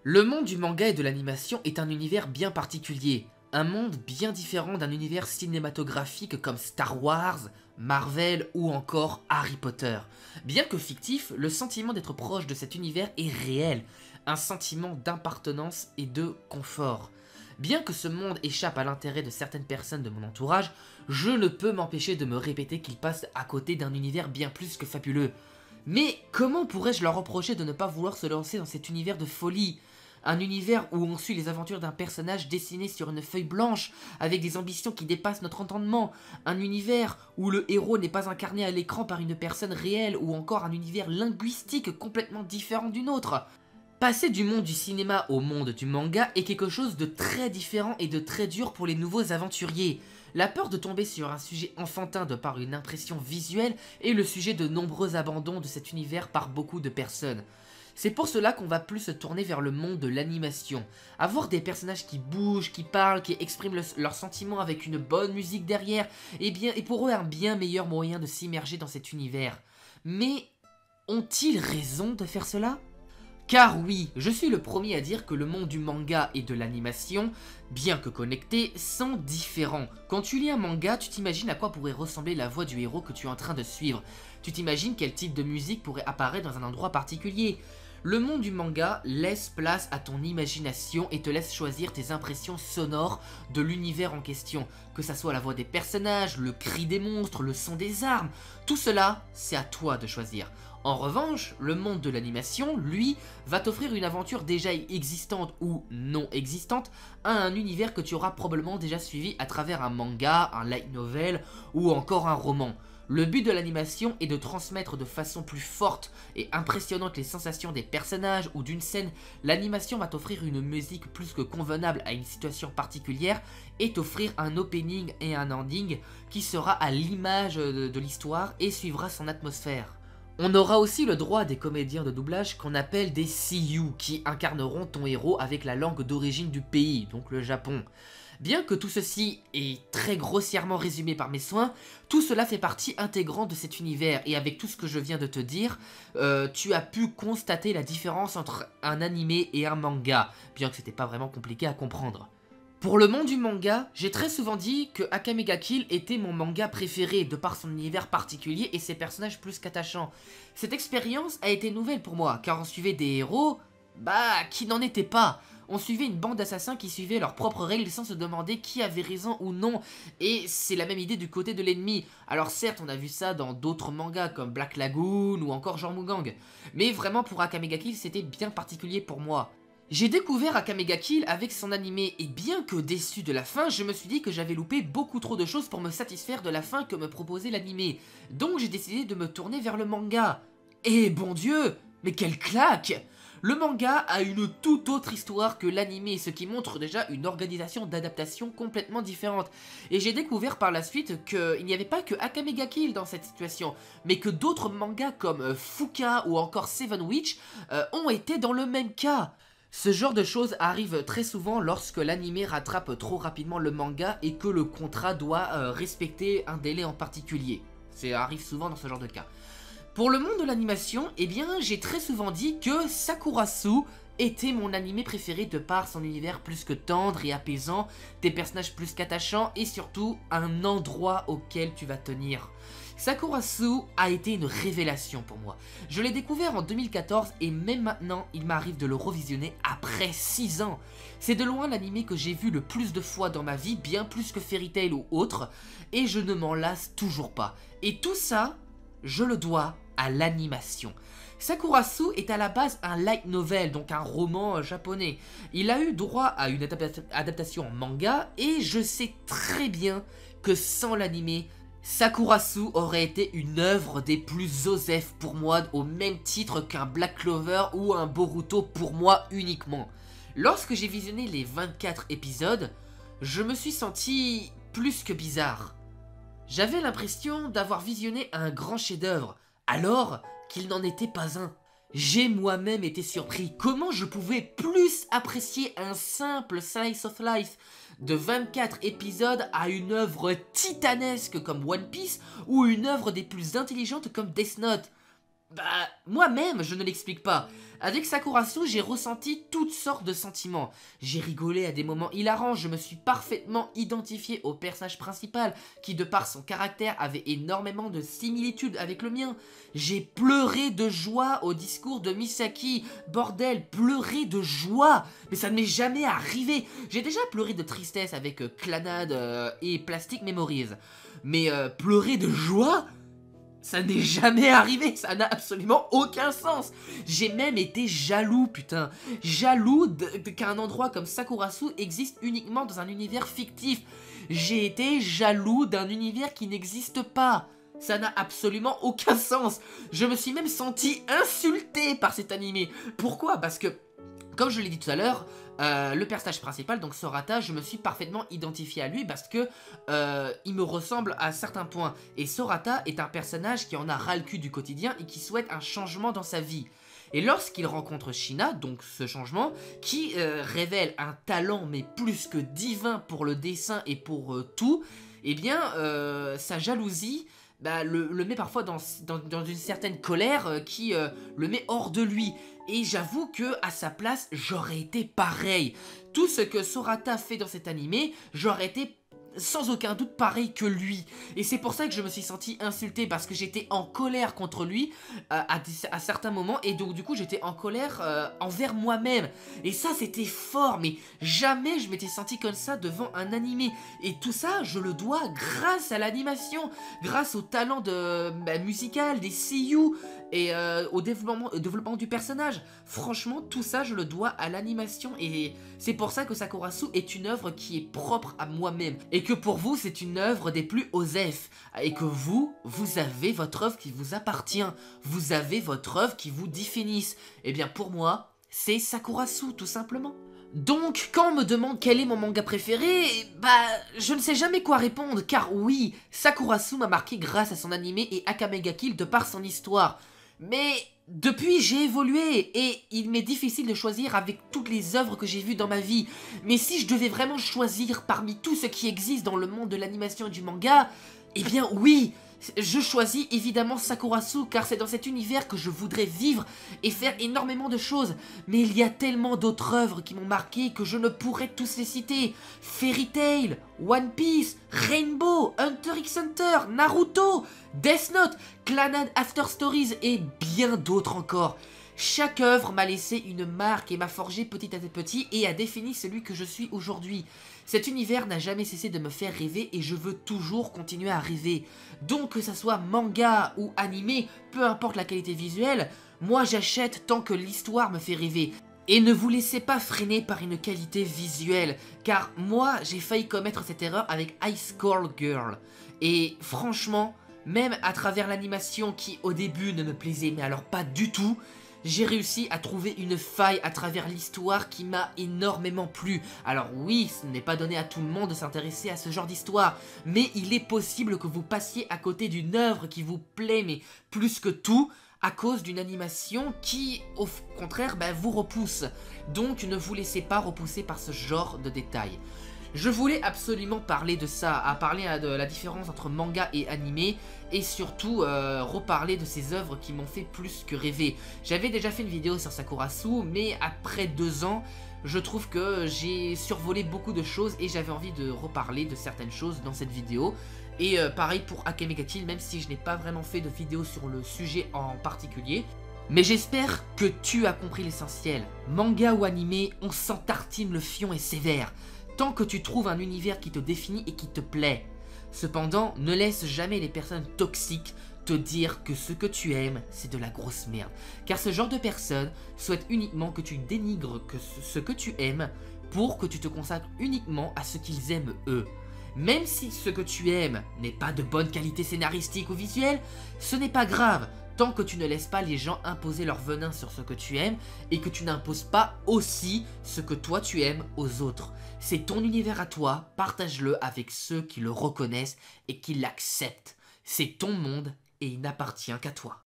Le monde du manga et de l'animation est un univers bien particulier, un monde bien différent d'un univers cinématographique comme Star Wars, Marvel ou encore Harry Potter. Bien que fictif, le sentiment d'être proche de cet univers est réel, un sentiment d'appartenance et de confort. Bien que ce monde échappe à l'intérêt de certaines personnes de mon entourage, je ne peux m'empêcher de me répéter qu'ils passent à côté d'un univers bien plus que fabuleux. Mais comment pourrais-je leur reprocher de ne pas vouloir se lancer dans cet univers de folie? Un univers où on suit les aventures d'un personnage dessiné sur une feuille blanche, avec des ambitions qui dépassent notre entendement. Un univers où le héros n'est pas incarné à l'écran par une personne réelle, ou encore un univers linguistique complètement différent du nôtre. Passer du monde du cinéma au monde du manga est quelque chose de très différent et de très dur pour les nouveaux aventuriers. La peur de tomber sur un sujet enfantin de par une impression visuelle est le sujet de nombreux abandons de cet univers par beaucoup de personnes. C'est pour cela qu'on va plus se tourner vers le monde de l'animation. Avoir des personnages qui bougent, qui parlent, qui expriment leurs sentiments avec une bonne musique derrière, est pour eux un bien meilleur moyen de s'immerger dans cet univers. Mais ont-ils raison de faire cela ? Car oui, je suis le premier à dire que le monde du manga et de l'animation, bien que connectés, sont différents. Quand tu lis un manga, tu t'imagines à quoi pourrait ressembler la voix du héros que tu es en train de suivre. Tu t'imagines quel type de musique pourrait apparaître dans un endroit particulier. Le monde du manga laisse place à ton imagination et te laisse choisir tes impressions sonores de l'univers en question. Que ça soit la voix des personnages, le cri des monstres, le son des armes, tout cela, c'est à toi de choisir. En revanche, le monde de l'animation, lui, va t'offrir une aventure déjà existante ou non existante à un univers que tu auras probablement déjà suivi à travers un manga, un light novel ou encore un roman. Le but de l'animation est de transmettre de façon plus forte et impressionnante les sensations des personnages ou d'une scène. L'animation va t'offrir une musique plus que convenable à une situation particulière et t'offrir un opening et un ending qui sera à l'image de l'histoire et suivra son atmosphère. On aura aussi le droit à des comédiens de doublage qu'on appelle des seiyuu qui incarneront ton héros avec la langue d'origine du pays, donc le Japon. Bien que tout ceci est très grossièrement résumé par mes soins, tout cela fait partie intégrante de cet univers et avec tout ce que je viens de te dire, tu as pu constater la différence entre un animé et un manga, bien que c'était pas vraiment compliqué à comprendre. Pour le monde du manga, j'ai très souvent dit que Akame ga Kill était mon manga préféré de par son univers particulier et ses personnages plus qu'attachants. Cette expérience a été nouvelle pour moi car on suivait des héros, qui n'en étaient pas. On suivait une bande d'assassins qui suivaient leurs propres règles sans se demander qui avait raison ou non. Et c'est la même idée du côté de l'ennemi. Alors certes, on a vu ça dans d'autres mangas comme Black Lagoon ou encore Jormungand. Mais vraiment pour Akame ga Kill, c'était bien particulier pour moi. J'ai découvert Akame ga Kill avec son animé et bien que déçu de la fin, je me suis dit que j'avais loupé beaucoup trop de choses pour me satisfaire de la fin que me proposait l'animé. Donc j'ai décidé de me tourner vers le manga. Et bon Dieu, mais quelle claque! Le manga a une toute autre histoire que l'animé, ce qui montre déjà une organisation d'adaptation complètement différente. Et j'ai découvert par la suite qu'il n'y avait pas que Akame ga Kill dans cette situation, mais que d'autres mangas comme Fuka ou encore Seven Witch ont été dans le même cas. Ce genre de choses arrive très souvent lorsque l'anime rattrape trop rapidement le manga et que le contrat doit respecter un délai en particulier. Ça arrive souvent dans ce genre de cas. Pour le monde de l'animation, eh bien j'ai très souvent dit que Sakurasu était mon animé préféré de par son univers plus que tendre et apaisant, des personnages plus qu'attachants et surtout un endroit auquel tu vas tenir. Sakurasu a été une révélation pour moi. Je l'ai découvert en 2014 et même maintenant, il m'arrive de le revisionner après 6 ans. C'est de loin l'anime que j'ai vu le plus de fois dans ma vie, bien plus que Fairy Tail ou autre, et je ne m'en lasse toujours pas. Et tout ça, je le dois à l'animation. Sakurasu est à la base un light novel, donc un roman japonais. Il a eu droit à une adaptation en manga et je sais très bien que sans l'anime, Sakurasu aurait été une œuvre des plus osef pour moi au même titre qu'un Black Clover ou un Boruto pour moi uniquement. Lorsque j'ai visionné les 24 épisodes, je me suis senti plus que bizarre. J'avais l'impression d'avoir visionné un grand chef-d'œuvre, alors qu'il n'en était pas un. J'ai moi-même été surpris. Comment je pouvais plus apprécier un simple slice of life de 24 épisodes à une œuvre titanesque comme One Piece ou une œuvre des plus intelligentes comme Death Note? Bah, moi-même, je ne l'explique pas. Avec Sakurasu, j'ai ressenti toutes sortes de sentiments. J'ai rigolé à des moments hilarants, je me suis parfaitement identifié au personnage principal, qui de par son caractère avait énormément de similitudes avec le mien. J'ai pleuré de joie au discours de Misaki. Bordel, pleurer de joie. Mais ça ne m'est jamais arrivé. J'ai déjà pleuré de tristesse avec Clannad et Plastic Memories. Mais pleurer de joie ? Ça n'est jamais arrivé, ça n'a absolument aucun sens. J'ai même été jaloux, putain. Jaloux qu'un endroit comme Sakurasu existe uniquement dans un univers fictif. J'ai été jaloux d'un univers qui n'existe pas. Ça n'a absolument aucun sens. Je me suis même senti insulté par cet animé. Pourquoi? Parce que, comme je l'ai dit tout à l'heure, le personnage principal, donc Sorata, je me suis parfaitement identifié à lui parce que il me ressemble à certains points. Et Sorata est un personnage qui en a ras le cul du quotidien et qui souhaite un changement dans sa vie. Et lorsqu'il rencontre Shina, donc ce changement, qui révèle un talent mais plus que divin pour le dessin et pour tout, eh bien sa jalousie le met parfois dans une certaine colère qui le met hors de lui. Et j'avoue que à sa place, j'aurais été pareil. Tout ce que Sorata fait dans cet animé, j'aurais été sans aucun doute pareil que lui. Et c'est pour ça que je me suis senti insulté, parce que j'étais en colère contre lui à certains moments, et donc du coup j'étais en colère envers moi-même. Et ça c'était fort, mais jamais je m'étais senti comme ça devant un animé. Et tout ça je le dois grâce à l'animation, grâce au talent musical des seiyuu et au développement du personnage. Franchement tout ça je le dois à l'animation, et c'est pour ça que Sakurasu est une œuvre qui est propre à moi-même. Et que pour vous, c'est une œuvre des plus OSEF. Et que vous avez votre œuvre qui vous appartient. Vous avez votre œuvre qui vous définisse. Eh bien, pour moi, c'est Sakurasu, tout simplement. Donc, quand on me demande quel est mon manga préféré, je ne sais jamais quoi répondre, car oui, Sakurasu m'a marqué grâce à son animé et Akame ga Kill de par son histoire. Mais depuis, j'ai évolué et il m'est difficile de choisir avec toutes les œuvres que j'ai vues dans ma vie. Mais si je devais vraiment choisir parmi tout ce qui existe dans le monde de l'animation et du manga, eh bien oui, je choisis évidemment Sakurasu, car c'est dans cet univers que je voudrais vivre et faire énormément de choses. Mais il y a tellement d'autres œuvres qui m'ont marqué que je ne pourrais tous les citer. Fairy Tail, One Piece, Rainbow, Hunter x Hunter, Naruto, Death Note, Clannad After Stories et bien d'autres encore. Chaque œuvre m'a laissé une marque et m'a forgé petit à petit et a défini celui que je suis aujourd'hui. Cet univers n'a jamais cessé de me faire rêver et je veux toujours continuer à rêver. Donc que ça soit manga ou animé, peu importe la qualité visuelle, moi j'achète tant que l'histoire me fait rêver. Et ne vous laissez pas freiner par une qualité visuelle, car moi j'ai failli commettre cette erreur avec Ice Call Girl. Et franchement, même à travers l'animation qui au début ne me plaisait mais alors pas du tout, j'ai réussi à trouver une faille à travers l'histoire qui m'a énormément plu. Alors oui, ce n'est pas donné à tout le monde de s'intéresser à ce genre d'histoire, mais il est possible que vous passiez à côté d'une œuvre qui vous plaît, mais plus que tout, à cause d'une animation qui, au contraire, vous repousse. Donc ne vous laissez pas repousser par ce genre de détails. Je voulais absolument parler de ça, parler de la différence entre manga et animé, et surtout reparler de ces œuvres qui m'ont fait plus que rêver. J'avais déjà fait une vidéo sur Sakurasu, mais après 2 ans, je trouve que j'ai survolé beaucoup de choses et j'avais envie de reparler de certaines choses dans cette vidéo. Et pareil pour Akame ga Kill, même si je n'ai pas vraiment fait de vidéo sur le sujet en particulier. Mais j'espère que tu as compris l'essentiel. Manga ou animé, on s'en tartine le fion est sévère. Tant que tu trouves un univers qui te définit et qui te plaît. Cependant, ne laisse jamais les personnes toxiques te dire que ce que tu aimes, c'est de la grosse merde. Car ce genre de personnes souhaitent uniquement que tu dénigres ce que tu aimes pour que tu te consacres uniquement à ce qu'ils aiment eux. Même si ce que tu aimes n'est pas de bonne qualité scénaristique ou visuelle, ce n'est pas grave. Tant que tu ne laisses pas les gens imposer leur venin sur ce que tu aimes et que tu n'imposes pas aussi ce que toi tu aimes aux autres. C'est ton univers à toi, partage-le avec ceux qui le reconnaissent et qui l'acceptent. C'est ton monde et il n'appartient qu'à toi.